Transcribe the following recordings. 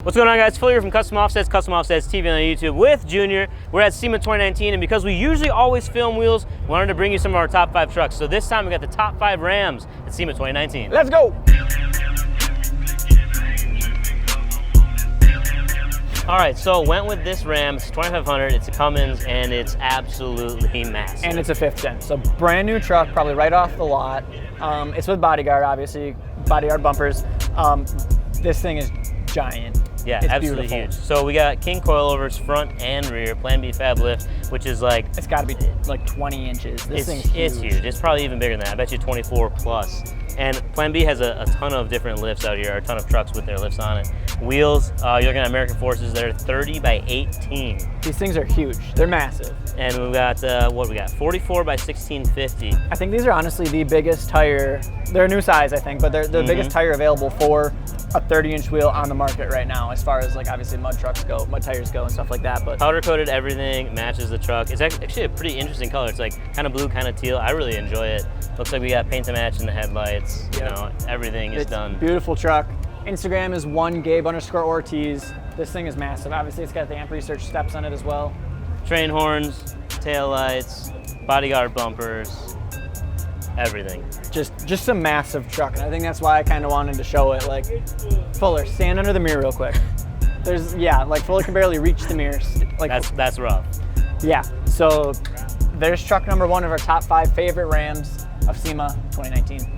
What's going on, guys? Phil here from Custom Offsets TV on YouTube with Junior. We're at SEMA 2019, and because we usually always film wheels, we wanted to bring you some of our top 5 trucks. So this time we got the top 5 Rams at SEMA 2019. Let's go! All right, so went with this Ram. It's 2500, it's a Cummins, and it's absolutely massive. And it's a 5th gen, so brand new truck, probably right off the lot. It's with bodyguard, obviously, bodyguard bumpers. This thing is giant. Yeah, it's absolutely beautiful. huge. So we got king coilovers front and rear, Plan B fab lift, which is like... It's got to be like 20 inches. This thing's huge. It's huge. It's probably even bigger than that. I bet you 24 plus. And Plan B has a ton of different lifts out here, a ton of trucks with their lifts on it. Wheels, you're looking at American Forces, they're 30 by 18. These things are huge. They're massive. And we've got, what we got, 44 by 1650. I think these are honestly the biggest tire. They're a new size, I think, but they're the biggest tire available for a 30-inch wheel on the market right now, as far as like obviously mud tires go and stuff like that. But powder coated everything, matches the truck. It's actually a pretty interesting color. It's like kind of blue, kind of teal. I really enjoy it. Looks like we got paint to match in the headlights. You know, everything is done. Beautiful truck. Instagram is @1Gabe_Ortiz. This thing is massive. Obviously, it's got the amp research steps on it as well. Train horns, tail lights, bodyguard bumpers, everything. Just a massive truck, and I think that's why I kind of wanted to show it. Like, Fuller, stand under the mirror real quick. Like Fuller can barely reach the mirrors. Like that's rough. Yeah. So there's truck number 1 of our top 5 favorite Rams of SEMA 2019.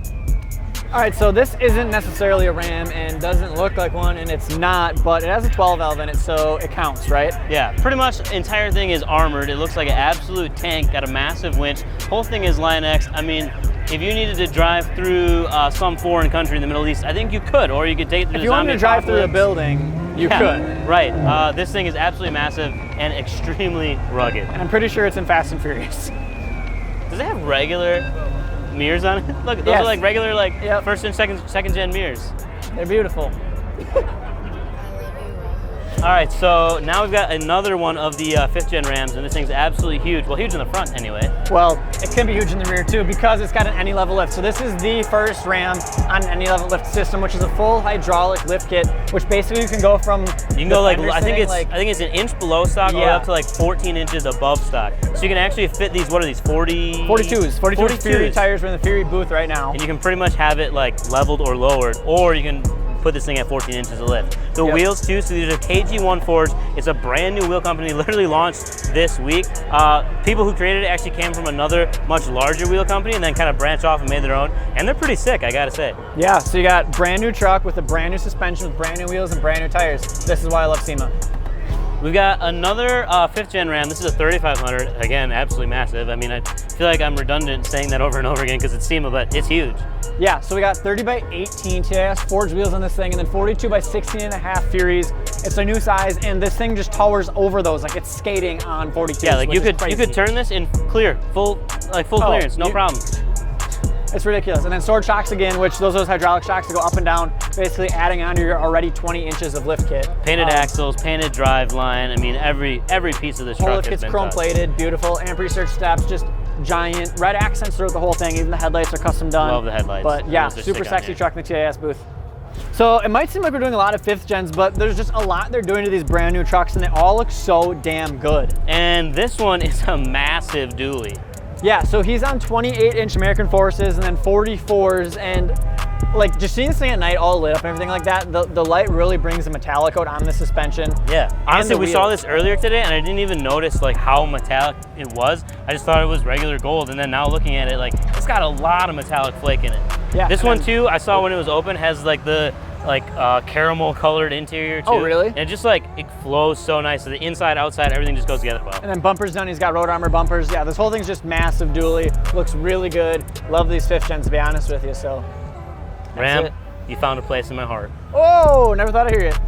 All right, so this isn't necessarily a Ram and doesn't look like one, and it's not, but it has a 12 valve in it, so it counts, right? Yeah, pretty much the entire thing is armored. It looks like an absolute tank, got a massive winch. Whole thing is Line X. I mean, if you needed to drive through some foreign country in the Middle East, I think you could, or you could take it to If you wanted to drive through a building, you could. Right, this thing is absolutely massive and extremely rugged. And I'm pretty sure it's in Fast and Furious. Does it have regular mirrors on it? Look, those are like regular, first and second gen mirrors. They're beautiful. All right, so now we've got another one of the 5th gen Rams, and this thing's absolutely huge. Well, huge in the front anyway. Well, it can be huge in the rear too, because it's got an any level lift. So this is the first Ram on an any level lift system, which is a full hydraulic lift kit, which basically you can go from. You can go like I think it's an inch below stock, all the way up to like 14 inches above stock. So you can actually fit these. What are these? 42s Fury tires. We're in the Fury booth right now, and you can pretty much have it like leveled or lowered, or you can put this thing at 14 inches of lift. The wheels too, so these are KG1/4s. It's a brand new wheel company, literally launched this week. People who created it actually came from another much larger wheel company and then kind of branched off and made their own, and they're pretty sick, I gotta say. Yeah, so you got brand new truck with a brand new suspension with brand new wheels and brand new tires. This is why I love SEMA. We've got another 5th gen Ram. This is a 3500. Again, absolutely massive. I mean, I feel like I'm redundant saying that over and over again because it's SEMA, but it's huge. Yeah, so we got 30 by 18 TIS forged wheels on this thing, and then 42 by 16.5 Furies. It's a new size, and this thing just towers over those, like it's skating on 42. Yeah, like you could turn this in clear, full clearance, no problem. It's ridiculous. And then sword shocks again, which those are those hydraulic shocks that go up and down, basically adding on to your already 20 inches of lift kit. Painted axles, painted drive line. I mean, every piece of this truck lift kit's chrome plated, beautiful. Amp research steps, just giant. Red accents throughout the whole thing. Even the headlights are custom done. Love the headlights. But yeah, super sexy truck in the TIS booth. So it might seem like we're doing a lot of 5th gens, but there's just a lot they're doing to these brand new trucks, and they all look so damn good. And this one is a massive dually. Yeah, so he's on 28-inch American Forces and then 44s, and like just seeing this thing at night all lit up and everything like that, the light really brings a metallic coat on the suspension. Yeah, honestly, we saw this earlier today and I didn't even notice like how metallic it was. I just thought it was regular gold, and then now looking at it, like it's got a lot of metallic flake in it. Yeah. This one too, I saw when it was open, has like the caramel colored interior too. Oh really? And it just like, it flows so nice. So the inside, outside, everything just goes together well. And then bumpers done, he's got road armor bumpers. Yeah, this whole thing's just massive dually. Looks really good. Love these 5th gens, to be honest with you, so. Ram, you found a place in my heart. Oh, never thought I'd hear it.